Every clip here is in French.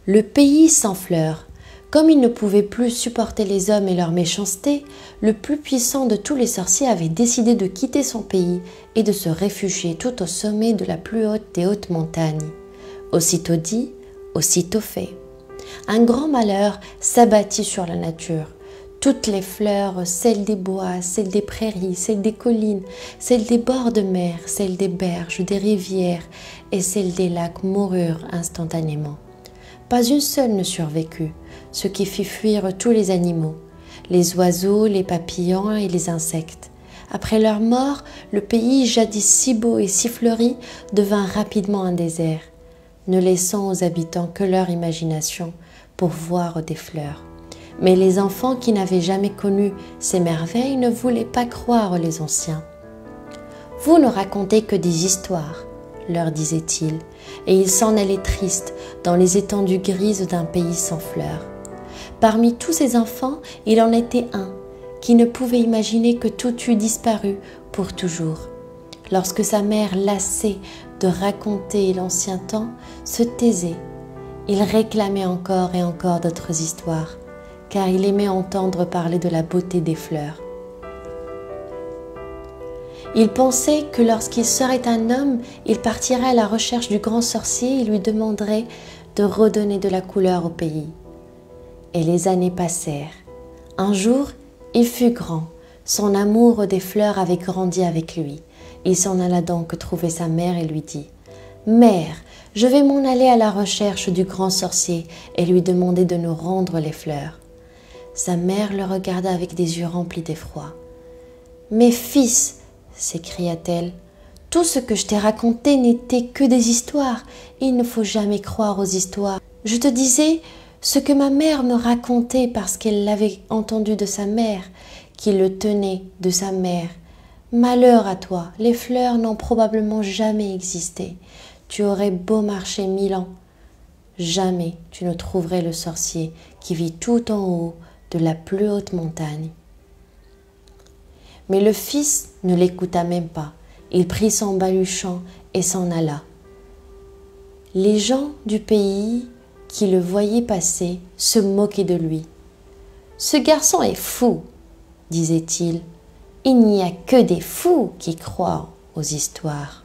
Le pays sans fleurs. Comme il ne pouvait plus supporter les hommes et leur méchanceté, le plus puissant de tous les sorciers avait décidé de quitter son pays et de se réfugier tout au sommet de la plus haute des hautes montagnes. Aussitôt dit, aussitôt fait. Un grand malheur s'abattit sur la nature. Toutes les fleurs, celles des bois, celles des prairies, celles des collines, celles des bords de mer, celles des berges, des rivières et celles des lacs moururent instantanément. Pas une seule ne survécut, ce qui fit fuir tous les animaux, les oiseaux, les papillons et les insectes. Après leur mort, le pays jadis si beau et si fleuri devint rapidement un désert, ne laissant aux habitants que leur imagination pour voir des fleurs. Mais les enfants qui n'avaient jamais connu ces merveilles ne voulaient pas croire les anciens. « Vous ne racontez que des histoires », leur disait-il, et ils s'en allaient tristes dans les étendues grises d'un pays sans fleurs. Parmi tous ces enfants, il en était un qui ne pouvait imaginer que tout eût disparu pour toujours. Lorsque sa mère, lassée de raconter l'ancien temps, se taisait, il réclamait encore et encore d'autres histoires, car il aimait entendre parler de la beauté des fleurs. Il pensait que lorsqu'il serait un homme, il partirait à la recherche du grand sorcier et lui demanderait de redonner de la couleur au pays. Et les années passèrent. Un jour, il fut grand. Son amour des fleurs avait grandi avec lui. Il s'en alla donc trouver sa mère et lui dit « Mère, je vais m'en aller à la recherche du grand sorcier et lui demander de nous rendre les fleurs. » Sa mère le regarda avec des yeux remplis d'effroi. « Mais fils, s'écria-t-elle, tout ce que je t'ai raconté n'était que des histoires. Il ne faut jamais croire aux histoires. Je te disais ce que ma mère me racontait parce qu'elle l'avait entendu de sa mère, qui le tenait de sa mère. Malheur à toi, les fleurs n'ont probablement jamais existé. Tu aurais beau marcher 1000 ans. Jamais tu ne trouverais le sorcier qui vit tout en haut de la plus haute montagne. » Mais le fils ne l'écouta même pas. Il prit son baluchon et s'en alla. Les gens du pays qui le voyaient passer se moquaient de lui. « Ce garçon est fou, » disait-il. « Il n'y a que des fous qui croient aux histoires. »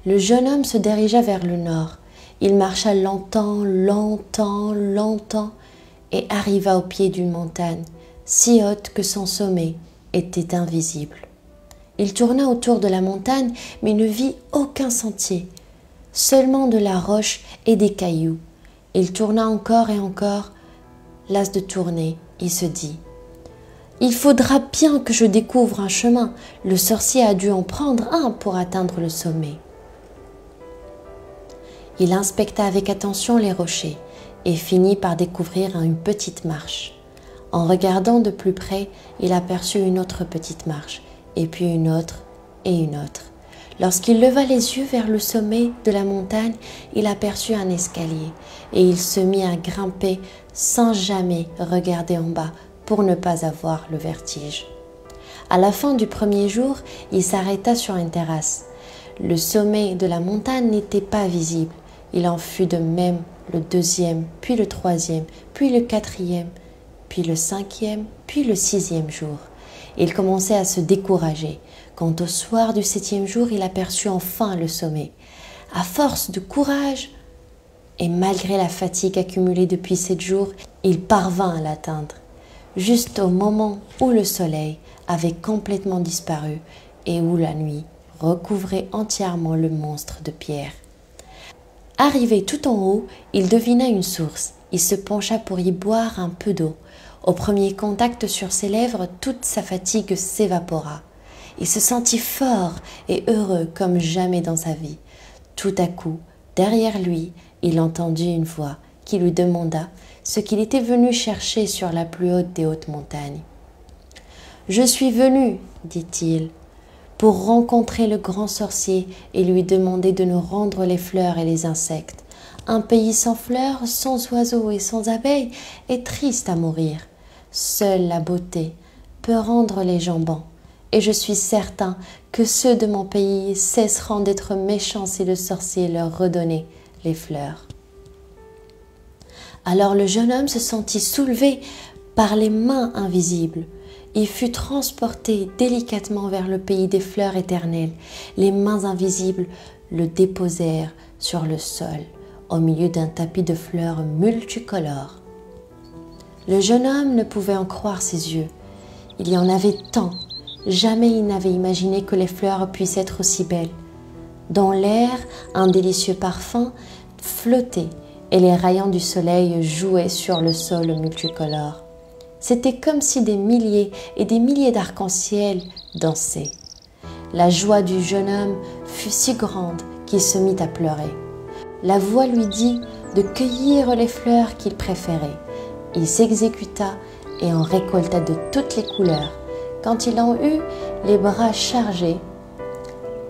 Le jeune homme se dirigea vers le nord. Il marcha longtemps, longtemps, longtemps et arriva au pied d'une montagne, si haute que son sommet était invisible. Il tourna autour de la montagne, mais ne vit aucun sentier, seulement de la roche et des cailloux. Il tourna encore et encore, las de tourner, il se dit « Il faudra bien que je découvre un chemin. Le sorcier a dû en prendre un pour atteindre le sommet. » Il inspecta avec attention les rochers et finit par découvrir une petite marche. En regardant de plus près, il aperçut une autre petite marche, et puis une autre et une autre. Lorsqu'il leva les yeux vers le sommet de la montagne, il aperçut un escalier, et il se mit à grimper sans jamais regarder en bas pour ne pas avoir le vertige. À la fin du premier jour, il s'arrêta sur une terrasse. Le sommet de la montagne n'était pas visible. Il en fut de même le deuxième, puis le troisième, puis le quatrième, puis le cinquième, puis le sixième jour. Il commençait à se décourager. Quand au soir du septième jour, il aperçut enfin le sommet. À force de courage et malgré la fatigue accumulée depuis 7 jours, il parvint à l'atteindre, juste au moment où le soleil avait complètement disparu et où la nuit recouvrait entièrement le monstre de pierre. Arrivé tout en haut, il devina une source. Il se pencha pour y boire un peu d'eau. Au premier contact sur ses lèvres, toute sa fatigue s'évapora. Il se sentit fort et heureux comme jamais dans sa vie. Tout à coup, derrière lui, il entendit une voix qui lui demanda ce qu'il était venu chercher sur la plus haute des hautes montagnes. « Je suis venu, dit-il, pour rencontrer le grand sorcier et lui demander de nous rendre les fleurs et les insectes. Un pays sans fleurs, sans oiseaux et sans abeilles est triste à mourir. Seule la beauté peut rendre les gens bons, et je suis certain que ceux de mon pays cesseront d'être méchants si le sorcier leur redonnait les fleurs. » Alors le jeune homme se sentit soulevé par les mains invisibles. Il fut transporté délicatement vers le pays des fleurs éternelles. Les mains invisibles le déposèrent sur le sol, au milieu d'un tapis de fleurs multicolores. Le jeune homme ne pouvait en croire ses yeux. Il y en avait tant. Jamais il n'avait imaginé que les fleurs puissent être aussi belles. Dans l'air, un délicieux parfum flottait et les rayons du soleil jouaient sur le sol multicolore. C'était comme si des milliers et des milliers d'arcs-en-ciel dansaient. La joie du jeune homme fut si grande qu'il se mit à pleurer. La voix lui dit de cueillir les fleurs qu'il préférait. Il s'exécuta et en récolta de toutes les couleurs. Quand il en eut les bras chargés,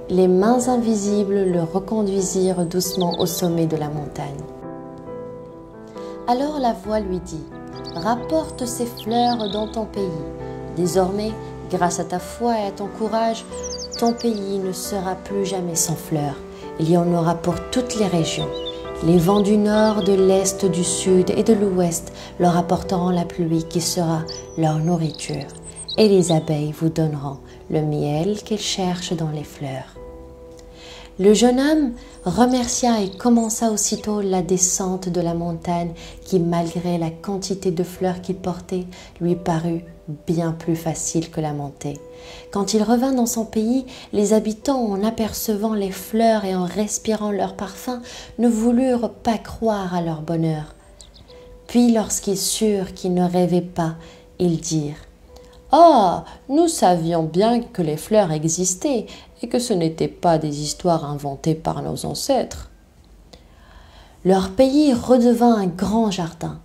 les mains invisibles le reconduisirent doucement au sommet de la montagne. Alors la voix lui dit « Rapporte ces fleurs dans ton pays. Désormais, grâce à ta foi et à ton courage, ton pays ne sera plus jamais sans fleurs. Il y en aura pour toutes les régions. Les vents du nord, de l'est, du sud et de l'ouest leur apporteront la pluie qui sera leur nourriture. Et les abeilles vous donneront le miel qu'elles cherchent dans les fleurs. » Le jeune homme remercia et commença aussitôt la descente de la montagne qui, malgré la quantité de fleurs qu'il portait, lui parut bien plus facile que la montée. Quand il revint dans son pays, les habitants, en apercevant les fleurs et en respirant leur parfum, ne voulurent pas croire à leur bonheur. Puis, lorsqu'ils surent qu'ils ne rêvaient pas, ils dirent « Ah, nous savions bien que les fleurs existaient et que ce n'étaient pas des histoires inventées par nos ancêtres. » Leur pays redevint un grand jardin.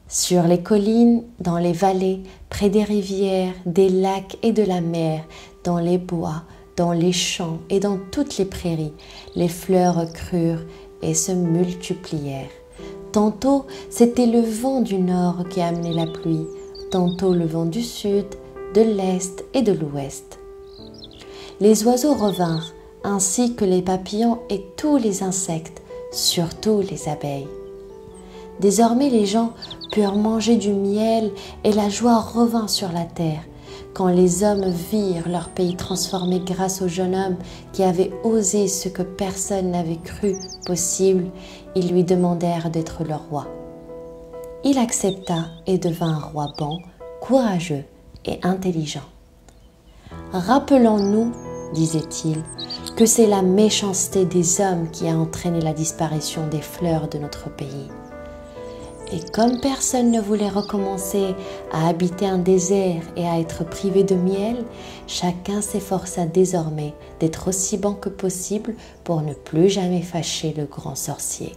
Sur les collines, dans les vallées, près des rivières, des lacs et de la mer, dans les bois, dans les champs et dans toutes les prairies, les fleurs crurent et se multiplièrent. Tantôt, c'était le vent du nord qui amenait la pluie, tantôt le vent du sud, de l'est et de l'ouest. Les oiseaux revinrent, ainsi que les papillons et tous les insectes, surtout les abeilles. Désormais les gens purent manger du miel et la joie revint sur la terre. Quand les hommes virent leur pays transformé grâce au jeune homme qui avait osé ce que personne n'avait cru possible, ils lui demandèrent d'être leur roi. Il accepta et devint un roi bon, courageux et intelligent. « Rappelons-nous, disait-il, que c'est la méchanceté des hommes qui a entraîné la disparition des fleurs de notre pays. Et comme personne ne voulait recommencer à habiter un désert et à être privé de miel, chacun s'efforça désormais d'être aussi bon que possible pour ne plus jamais fâcher le grand sorcier.